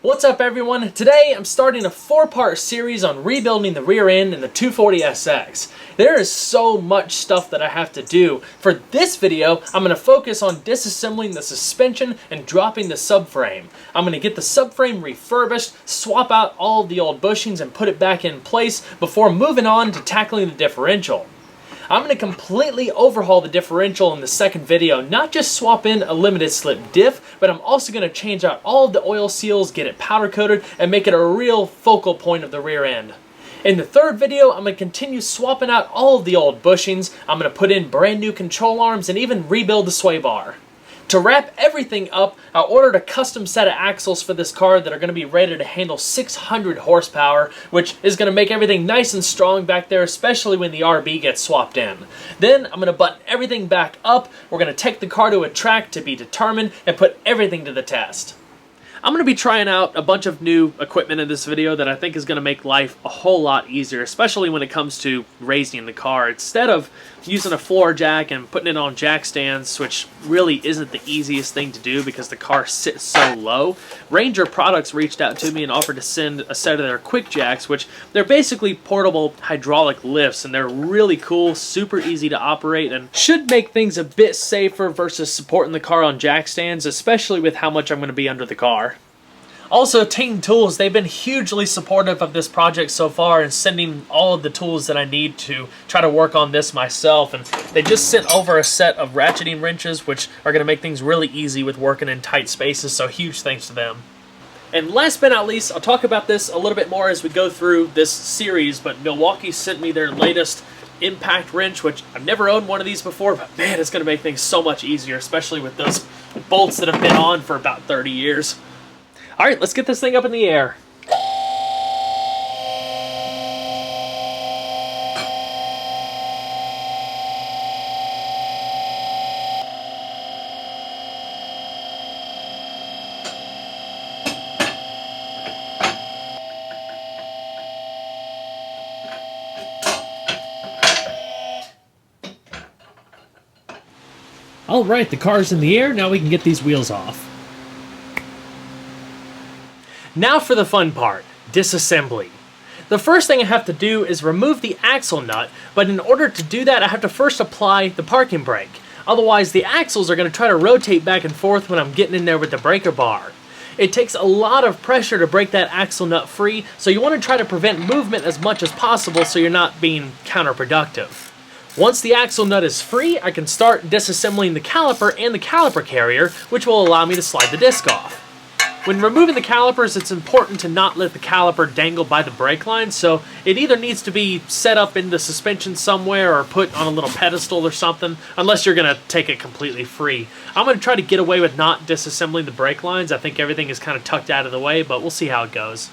What's up everyone? Today I'm starting a 4-part series on rebuilding the rear end in the 240SX. There is so much stuff that I have to do. For this video, I'm going to focus on disassembling the suspension and dropping the subframe. I'm going to get the subframe refurbished, swap out all of the old bushings and put it back in place before moving on to tackling the differential. I'm going to completely overhaul the differential in the second video, not just swap in a limited slip diff, but I'm also going to change out all of the oil seals, get it powder coated, and make it a real focal point of the rear end. In the third video, I'm going to continue swapping out all of the old bushings, I'm going to put in brand new control arms, and even rebuild the sway bar. To wrap everything up, I ordered a custom set of axles for this car that are going to be rated to handle 600 horsepower, which is going to make everything nice and strong back there, especially when the RB gets swapped in. Then I'm going to button everything back up, we're going to take the car to a track to be determined, and put everything to the test. I'm going to be trying out a bunch of new equipment in this video that I think is going to make life a whole lot easier, especially when it comes to raising the car. Instead of using a floor jack and putting it on jack stands, which really isn't the easiest thing to do because the car sits so low, Ranger Products reached out to me and offered to send a set of their quick jacks, which they're basically portable hydraulic lifts, and they're really cool, super easy to operate, and should make things a bit safer versus supporting the car on jack stands, especially with how much I'm going to be under the car. Also, Ting Tools, they've been hugely supportive of this project so far and sending all of the tools that I need to try to work on this myself. And they just sent over a set of ratcheting wrenches, which are going to make things really easy with working in tight spaces, so huge thanks to them. And last but not least, I'll talk about this a little bit more as we go through this series, but Milwaukee sent me their latest impact wrench, which I've never owned one of these before, but man, it's going to make things so much easier, especially with those bolts that have been on for about 30 years. Alright, let's get this thing up in the air. Alright, the car's in the air, now we can get these wheels off. Now for the fun part, disassembly. The first thing I have to do is remove the axle nut, but in order to do that I have to first apply the parking brake. Otherwise the axles are going to try to rotate back and forth when I'm getting in there with the breaker bar. It takes a lot of pressure to break that axle nut free, so you want to try to prevent movement as much as possible so you're not being counterproductive. Once the axle nut is free, I can start disassembling the caliper and the caliper carrier, which will allow me to slide the disc off. When removing the calipers, it's important to not let the caliper dangle by the brake line, so it either needs to be set up in the suspension somewhere or put on a little pedestal or something, unless you're going to take it completely free. I'm going to try to get away with not disassembling the brake lines. I think everything is kind of tucked out of the way, but we'll see how it goes.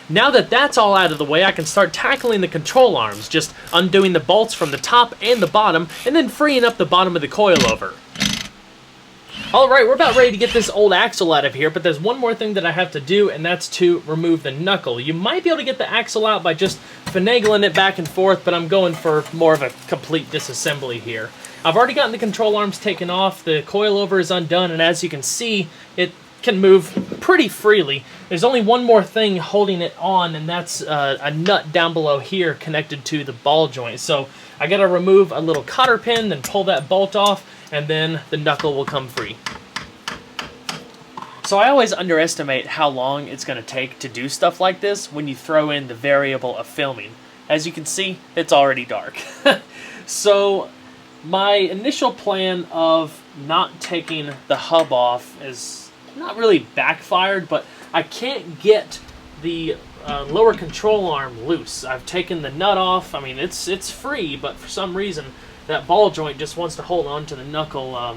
Now that that's all out of the way, I can start tackling the control arms, just undoing the bolts from the top and the bottom, and then freeing up the bottom of the coilover. Alright, we're about ready to get this old axle out of here, but there's one more thing that I have to do, and that's to remove the knuckle. You might be able to get the axle out by just finagling it back and forth, but I'm going for more of a complete disassembly here. I've already gotten the control arms taken off, the coilover is undone, and as you can see, it can move pretty freely. There's only one more thing holding it on, and that's a nut down below here connected to the ball joint. So I gotta remove a little cotter pin, then pull that bolt off, and then the knuckle will come free. So I always underestimate how long it's going to take to do stuff like this when you throw in the variable of filming. As you can see, it's already dark. So my initial plan of not taking the hub off is not really backfired, but I can't get the lower control arm loose. I've taken the nut off. I mean, it's free, but for some reason that ball joint just wants to hold on to the knuckle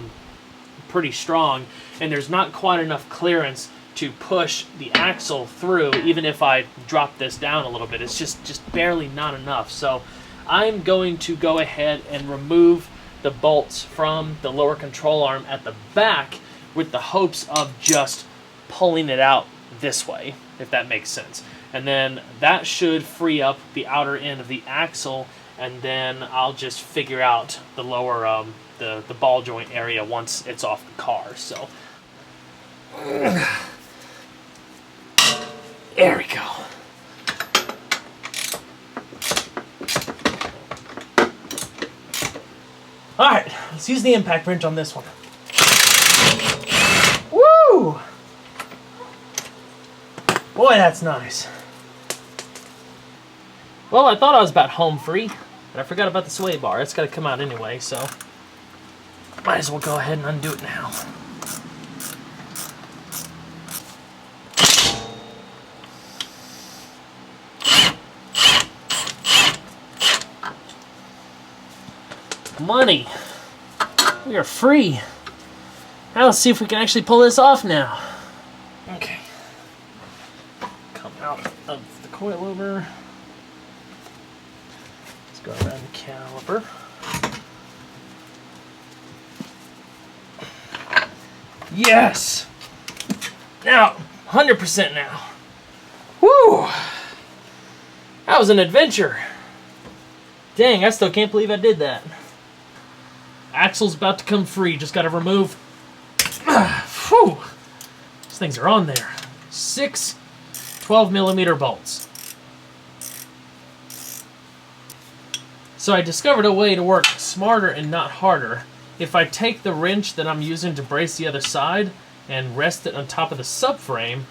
pretty strong, and there's not quite enough clearance to push the axle through. Even if I drop this down a little bit, it's just barely not enough. So I'm going to go ahead and remove the bolts from the lower control arm at the back with the hopes of just pulling it out this way, if that makes sense. And then that should free up the outer end of the axle, and then I'll just figure out the lower, the ball joint area once it's off the car. So There we go. Alright, let's use the impact wrench on this one. Woo! Boy, that's nice. Well, I thought I was about home free, but I forgot about the sway bar. It's got to come out anyway, so might as well go ahead and undo it now. Money. We are free. Now let's see if we can actually pull this off now. Okay. Come out of the coilover. Let's go around the caliper. Yes! Now, 100% now. Woo! That was an adventure. Dang, I still can't believe I did that. Axle's about to come free. Just got to remove. Whew. These things are on there. 6 12mm bolts. So I discovered a way to work smarter and not harder. If I take the wrench that I'm using to brace the other side and rest it on top of the subframe,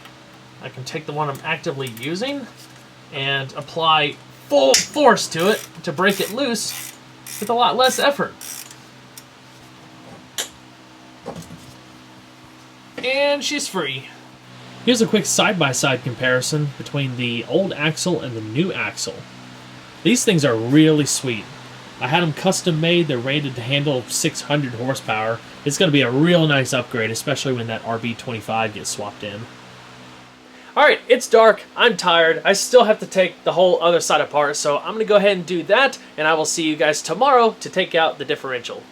I can take the one I'm actively using and apply full force to it to break it loose with a lot less effort. And she's free. Here's a quick side-by-side comparison between the old axle and the new axle. These things are really sweet. I had them custom made. They're rated to handle 600 horsepower. It's going to be a real nice upgrade, especially when that RB25 gets swapped in. Alright, it's dark. I'm tired. I still have to take the whole other side apart, so I'm going to go ahead and do that, and I will see you guys tomorrow to take out the differential.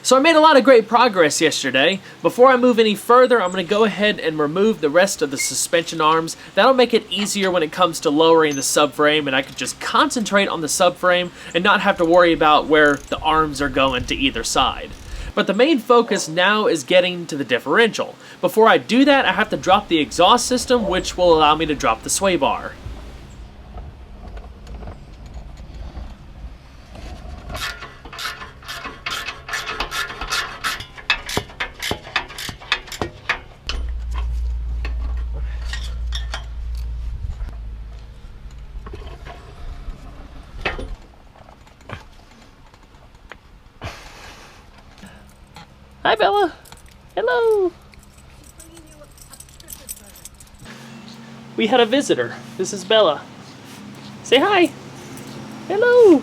So I made a lot of great progress yesterday. Before I move any further, I'm going to go ahead and remove the rest of the suspension arms. That'll make it easier when it comes to lowering the subframe, and I can just concentrate on the subframe and not have to worry about where the arms are going to either side. But the main focus now is getting to the differential. Before I do that, I have to drop the exhaust system, which will allow me to drop the sway bar. Hi, Bella. Hello. We had a visitor. This is Bella. Say hi. Hello.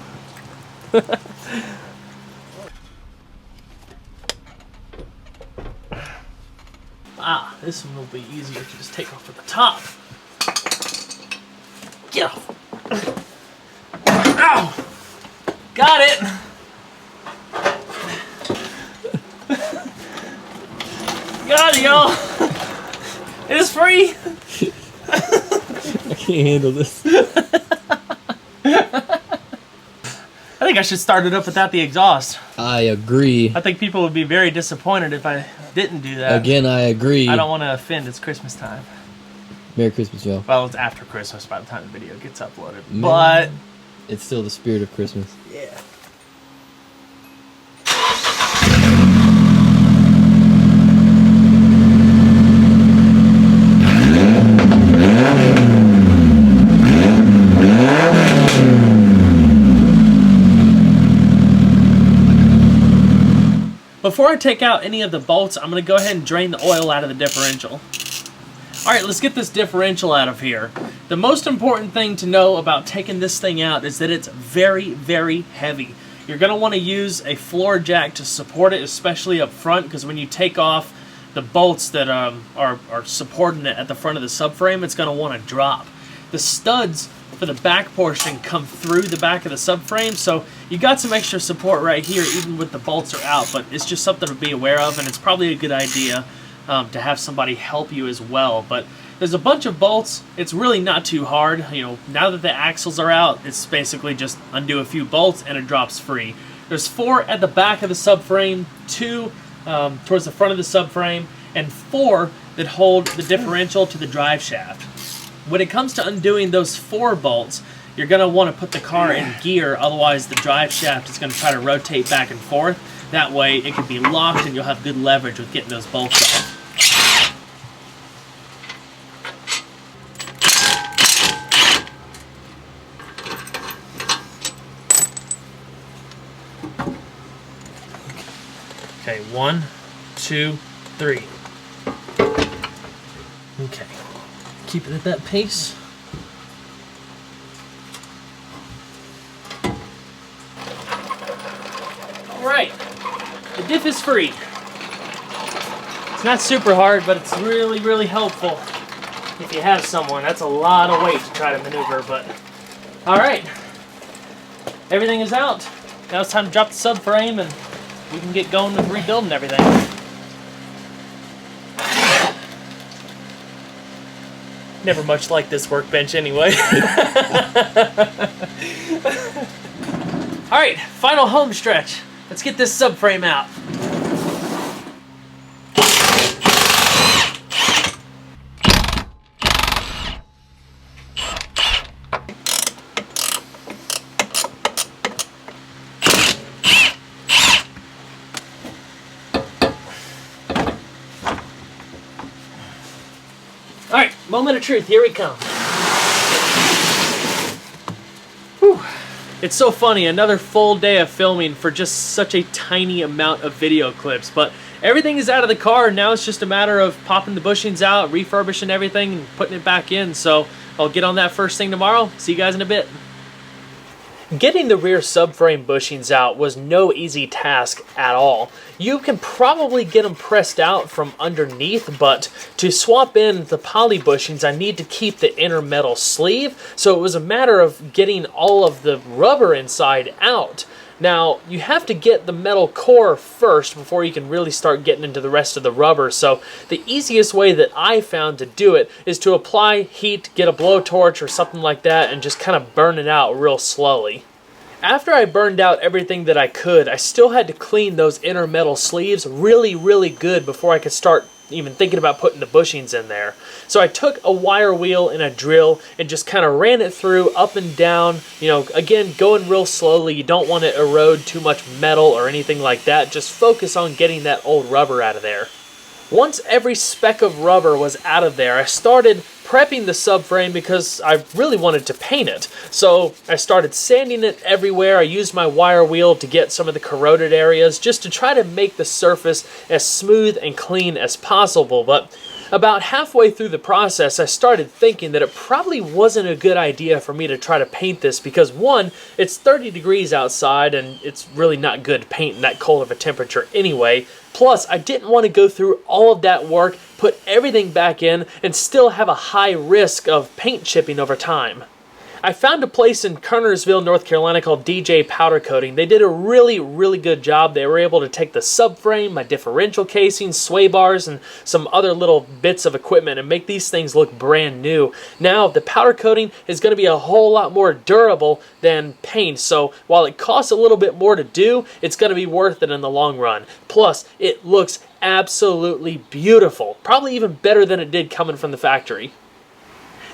This one will be easier to just take off at the top. Get off. Ow. Got it. Got it, y'all. It is free. I can't handle this. I think I should start it up without the exhaust. I agree. I think people would be very disappointed if I didn't do that. Again, I agree. I don't want to offend. It's Christmas time. Merry Christmas, y'all. Well, it's after Christmas by the time the video gets uploaded. Man, but it's still the spirit of Christmas. yeah. Before I take out any of the bolts, I'm going to go ahead and drain the oil out of the differential. Alright, let's get this differential out of here. The most important thing to know about taking this thing out is that it's very, very heavy. You're going to want to use a floor jack to support it, especially up front, because when you take off the bolts that are supporting it at the front of the subframe, it's going to want to drop. The studs for the back portion come through the back of the subframe, so you got some extra support right here even with the bolts are out, but it's just something to be aware of, and it's probably a good idea to have somebody help you as well. But there's a bunch of bolts. It's really not too hard. You know, now that the axles are out, it's basically just undo a few bolts and it drops free. There's 4 at the back of the subframe, 2 towards the front of the subframe, and 4 that hold the differential to the drive shaft. When it comes to undoing those 4 bolts, you're going to want to put the car in gear, otherwise the drive shaft is going to try to rotate back and forth. That way it can be locked and you'll have good leverage with getting those bolts off. Okay, 1, 2, 3. Okay, keep it at that pace. All right, the diff is free. It's not super hard, but it's really, really helpful if you have someone. That's a lot of weight to try to maneuver, but all right. Everything is out. Now it's time to drop the subframe and we can get going with rebuilding everything. Never much like this workbench anyway. All right, final home stretch. Let's get this subframe out. All right, moment of truth, here we come. Whew. It's so funny, another full day of filming for just such a tiny amount of video clips, but everything is out of the car, and now it's just a matter of popping the bushings out, refurbishing everything, and putting it back in, so I'll get on that first thing tomorrow. See you guys in a bit. Getting the rear subframe bushings out was no easy task at all. You can probably get them pressed out from underneath, but to swap in the poly bushings, I need to keep the inner metal sleeve, so it was a matter of getting all of the rubber inside out. Now, you have to get the metal core first before you can really start getting into the rest of the rubber, so the easiest way that I found to do it is to apply heat, get a blowtorch or something like that, and just kind of burn it out real slowly. After I burned out everything that I could, I still had to clean those inner metal sleeves really, really good before I could start even thinking about putting the bushings in there. So I took a wire wheel and a drill and just kind of ran it through up and down, you know, again, going real slowly. You don't want to erode too much metal or anything like that. Just focus on getting that old rubber out of there. Once every speck of rubber was out of there, I started prepping the subframe because I really wanted to paint it. So I started sanding it everywhere. I used my wire wheel to get some of the corroded areas just to try to make the surface as smooth and clean as possible. But about halfway through the process, I started thinking that it probably wasn't a good idea for me to try to paint this because, one, it's 30 degrees outside and it's really not good to paint in that cold of a temperature anyway. Plus, I didn't want to go through all of that work, put everything back in, and still have a high risk of paint chipping over time. I found a place in Kernersville, North Carolina called DJ Powder Coating. They did a really, really good job. They were able to take the subframe, my differential casing, sway bars, and some other little bits of equipment and make these things look brand new. Now, the powder coating is going to be a whole lot more durable than paint, so while it costs a little bit more to do, it's going to be worth it in the long run. Plus, it looks absolutely beautiful. Probably even better than it did coming from the factory.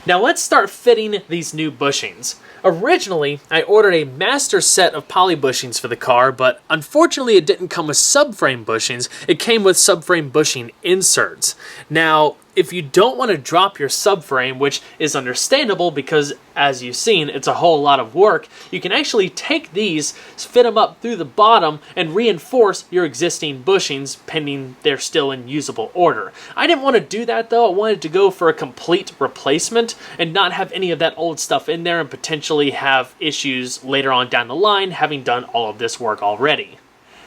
Now let's start fitting these new bushings. Originally, I ordered a master set of poly bushings for the car, but unfortunately it didn't come with subframe bushings. It came with subframe bushing inserts. Now, if you don't want to drop your subframe, which is understandable because, as you've seen, it's a whole lot of work, you can actually take these, fit them up through the bottom, and reinforce your existing bushings, pending they're still in usable order. I didn't want to do that, though. I wanted to go for a complete replacement and not have any of that old stuff in there and potentially have issues later on down the line, having done all of this work already.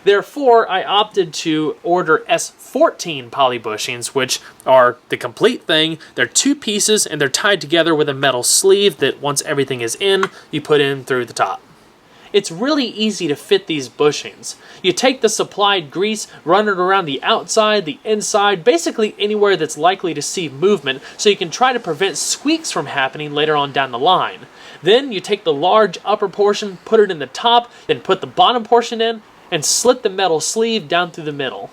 Therefore, I opted to order S14 poly bushings, which are the complete thing. They're 2 pieces and they're tied together with a metal sleeve that once everything is in, you put in through the top. It's really easy to fit these bushings. You take the supplied grease, run it around the outside, the inside, basically anywhere that's likely to see movement, so you can try to prevent squeaks from happening later on down the line. Then you take the large upper portion, put it in the top, then put the bottom portion in, and slit the metal sleeve down through the middle.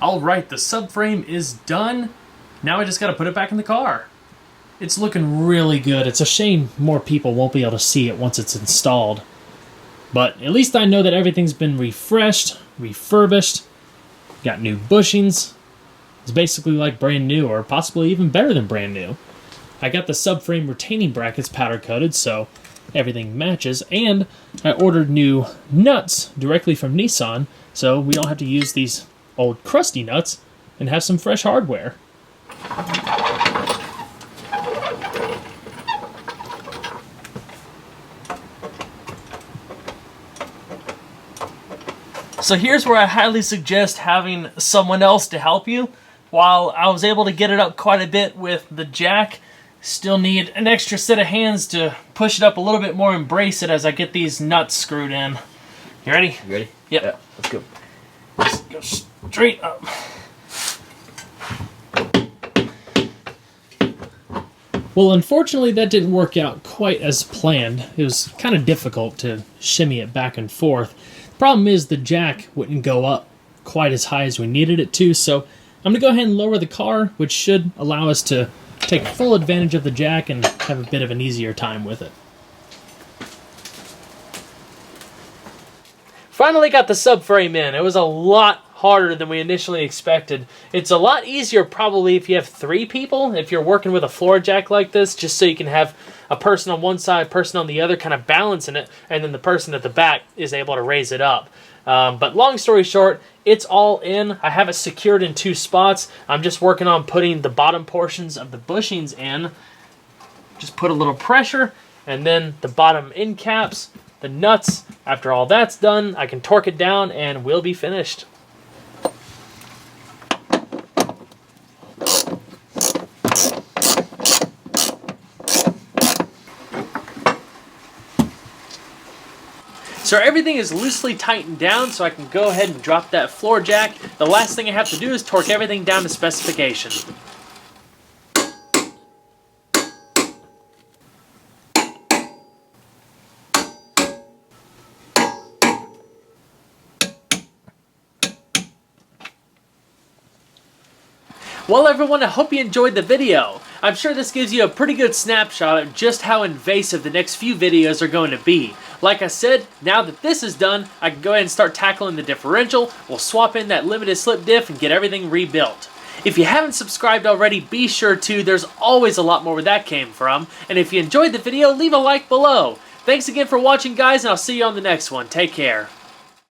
Alright, the subframe is done. Now I just gotta put it back in the car. It's looking really good. It's a shame more people won't be able to see it once it's installed. But at least I know that everything's been refreshed, refurbished, got new bushings. It's basically like brand new, or possibly even better than brand new. I got the subframe retaining brackets powder coated, so everything matches, and I ordered new nuts directly from Nissan, so we don't have to use these old crusty nuts and have some fresh hardware. So here's where I highly suggest having someone else to help you. While I was able to get it up quite a bit with the jack, still need an extra set of hands to push it up a little bit more and brace it as I get these nuts screwed in. You ready? You ready? Yep. Yeah, let's go. Let's go straight up. Well, unfortunately, that didn't work out quite as planned. It was kind of difficult to shimmy it back and forth. The problem is the jack wouldn't go up quite as high as we needed it to, so I'm going to go ahead and lower the car, which should allow us to take full advantage of the jack and have a bit of an easier time with it. Finally got the subframe in. It was a lot harder than we initially expected. It's a lot easier probably if you have 3 people, if you're working with a floor jack like this, just so you can have a person on one side, person on the other, kind of balancing it, and then the person at the back is able to raise it up. But long story short, it's all in. I have it secured in 2 spots. I'm just working on putting the bottom portions of the bushings in. Just put a little pressure, and then the bottom end caps, the nuts. After all that's done, I can torque it down and we'll be finished. So everything is loosely tightened down, so I can go ahead and drop that floor jack. The last thing I have to do is torque everything down to specification. Well everyone, I hope you enjoyed the video. I'm sure this gives you a pretty good snapshot of just how invasive the next few videos are going to be. Like I said, now that this is done, I can go ahead and start tackling the differential. We'll swap in that limited slip diff and get everything rebuilt. If you haven't subscribed already, be sure to. There's always a lot more where that came from. And if you enjoyed the video, leave a like below. Thanks again for watching, guys, and I'll see you on the next one. Take care.